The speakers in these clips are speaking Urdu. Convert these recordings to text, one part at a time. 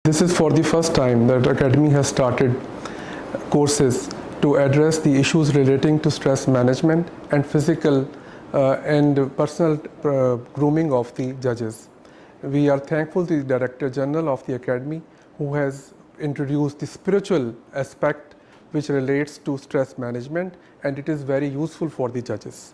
This is for the first time that Academy has started courses to address the issues relating to stress management and physical and personal grooming of the judges. We are thankful to the Director General of the Academy who has introduced the spiritual aspect which relates to stress management, and it is very useful for the judges.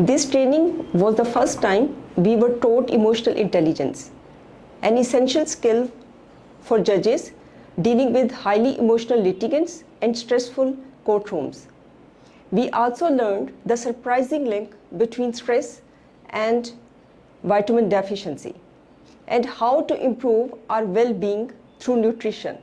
This training was the first time we were taught emotional intelligence, an essential skill for judges dealing with highly emotional litigants and stressful courtrooms. We also learned the surprising link between stress and vitamin deficiency and how to improve our well-being through nutrition.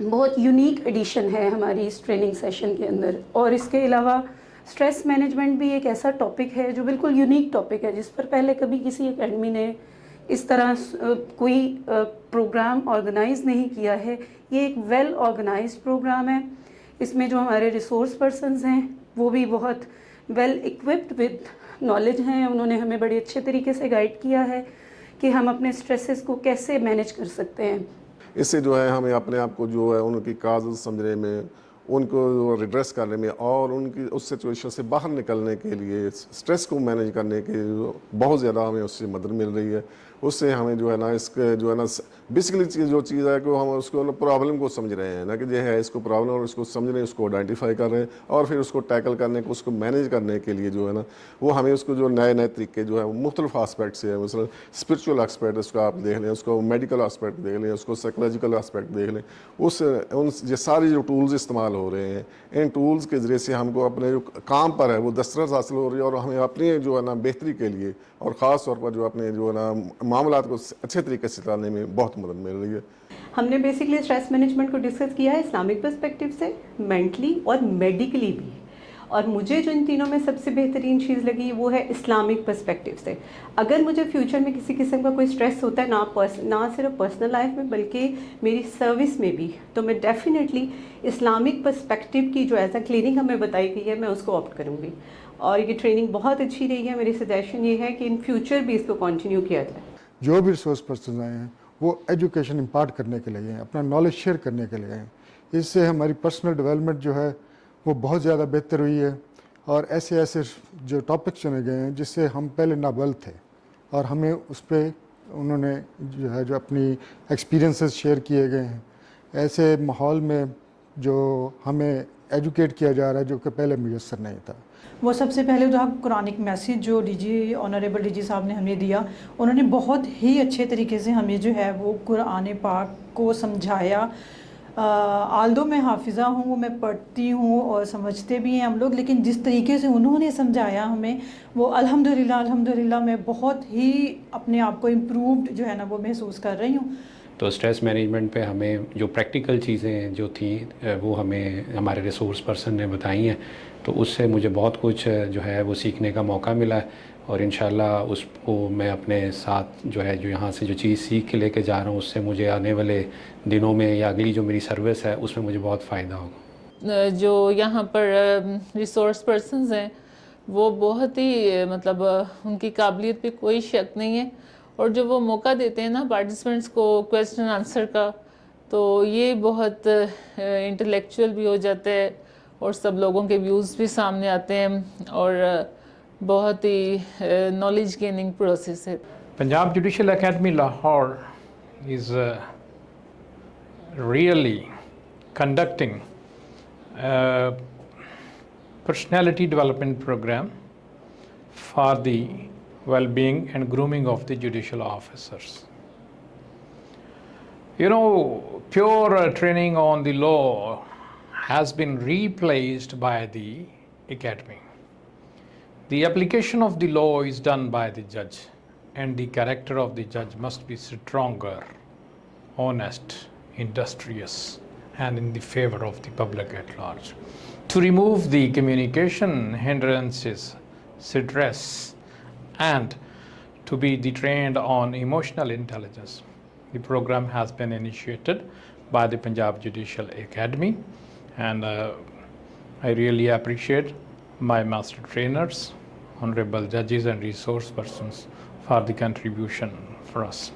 بہت یونیک ایڈیشن ہے ہماری اس ٹریننگ سیشن کے اندر. اور اس کے علاوہ اسٹریس مینجمنٹ بھی ایک ایسا ٹاپک ہے جو بالکل یونیک ٹاپک ہے جس پر پہلے کبھی کسی اکیڈمی نے اس طرح کوئی پروگرام آرگنائز نہیں کیا ہے. یہ ایک ویل آرگنائزڈ پروگرام ہے. اس میں جو ہمارے ریسورس پرسنز ہیں وہ بھی بہت ویل ایکوپڈ ود نالج ہیں. انہوں نے ہمیں بڑے اچھے طریقے سے گائیڈ کیا ہے کہ ہم اپنے اسٹریسز کو کیسے مینیج کر سکتے ہیں. اس سے جو ہے ہمیں اپنے آپ کو جو ہے ان کی کازز سمجھنے میں, ان کو ریڈریس کرنے میں اور ان کی اس سچویشن سے باہر نکلنے کے لیے, اسٹریس کو مینیج کرنے کے بہت زیادہ ہمیں اس سے مدد مل رہی ہے. اس سے ہمیں جو ہے نا اس کے جو ہے نا بیسکلی جو چیز ہے کہ ہم اس کو پرابلم کو سمجھ رہے ہیں نا کہ یہ ہے اس کو پرابلم, اور اس کو سمجھ رہے ہیں, اس کو آئیڈینٹیفائی کر رہے ہیں, اور پھر اس کو ٹیکل کرنے کو, اس کو مینیج کرنے کے لیے جو ہے نا وہ ہمیں اس کو جو نئے نئے طریقے جو ہے مختلف آسپیکٹس ہیں, مثلا اسپرچول آسپیکٹ اس کو آپ دیکھ لیں, اس کو میڈیکل آسپیکٹ دیکھ لیں, اس کو سائیکولوجیکل آسپیکٹ دیکھ لیں. ان یہ ساری جو ٹولز استعمال ہو رہے ہیں, ان ٹولز کے ذریعے سے ہم کو اپنے جو کام پر ہے وہ دسترس حاصل ہو رہی ہے, اور ہمیں اپنی جو ہے نا بہتری کے لیے اور خاص طور پر جو اپنے جو ہے نا معاملات کو اچھے طریقے سے چلانے میں بہت مدد مل رہی ہے. ہم نے بیسکلی اسٹریس مینجمنٹ کو ڈسکس کیا ہے اسلامک پرسپیکٹو سے, مینٹلی اور میڈیکلی بھی. اور مجھے جو ان تینوں میں سب سے بہترین چیز لگی وہ ہے اسلامک پرسپیکٹو سے. اگر مجھے فیوچر میں کسی قسم کا کوئی اسٹریس ہوتا ہے نہ صرف پرسنل لائف میں بلکہ میری سروس میں بھی, تو میں ڈیفینیٹلی اسلامک پرسپیکٹو کی جو ایز اے کلیننگ ہمیں بتائی گئی ہے میں اس کو آپٹ کروں گی. اور یہ ٹریننگ بہت اچھی رہی ہے. میری سجیشن یہ ہے کہ ان فیوچر بھی اس کو کنٹینیو کیا جائے. جو بھی ریسورس پرسنز آئے ہیں وہ ایجوکیشن امپارٹ کرنے کے لیے ہیں, اپنا نالج شیئر کرنے کے لیے ہیں. اس سے ہماری پرسنل ڈیولپمنٹ جو ہے وہ بہت زیادہ بہتر ہوئی ہے. اور ایسے ایسے جو ٹاپکس چنے گئے ہیں جس سے ہم پہلے نابلد تھے, اور ہمیں اس پہ انہوں نے جو ہے جو اپنی ایکسپیرینسز شیئر کیے گئے ہیں. ایسے ماحول میں جو ہمیں ایجوکیٹ کیا جا رہا ہے جو کہ پہلے میسر نہیں تھا. وہ سب سے پہلے تو قرآنک میسیج جو D G honourable D G صاحب نے ہمیں دیا, انہوں نے بہت ہی اچھے طریقے سے ہمیں جو ہے وہ قرآن پاک کو سمجھایا. آلدو میں حافظہ ہوں, وہ میں پڑھتی ہوں اور سمجھتے بھی ہیں ہم لوگ, لیکن جس طریقے سے انہوں نے سمجھایا ہمیں وہ الحمدللہ میں بہت ہی اپنے آپ کو امپرووڈ جو ہے نا وہ محسوس کر رہی ہوں. تو اسٹریس مینجمنٹ پہ ہمیں جو پریکٹیکل چیزیں جو تھیں وہ ہمیں ہمارے ریسورس پرسن نے بتائی ہیں, تو اس سے مجھے بہت کچھ جو ہے وہ سیکھنے کا موقع ملا ہے. اور انشاءاللہ اس کو میں اپنے ساتھ جو ہے جو یہاں سے جو چیز سیکھ کے لے کے جا رہا ہوں, اس سے مجھے آنے والے دنوں میں یا اگلی جو میری سروس ہے اس میں مجھے بہت فائدہ ہوگا. جو یہاں پر ریسورس پرسنز ہیں وہ بہت ہی مطلب ان کی قابلیت پہ کوئی شک نہیں ہے, اور جو وہ موقع دیتے ہیں نا پارٹیسپینٹس کو کویسچن آنسر کا, تو یہ بہت انٹلیکچوئل بھی ہو جاتا ہے اور سب لوگوں کے ویوز بھی سامنے آتے ہیں, اور بہت ہی نالج گیننگ پروسیس ہے. Punjab Judicial Academy Lahore is really conducting a personality development program for the well-being and grooming of the judicial officers. You know, pure training on the law has been replaced by the academy. The application of the law is done by the judge, and the character of the judge must be stronger, honest, industrious, and in the favor of the public at large. To remove the communication hindrances, stress, and to be trained on emotional intelligence, the program has been initiated by the Punjab Judicial Academy, and I really appreciate my master trainers, honorable judges and resource persons for the contribution for us.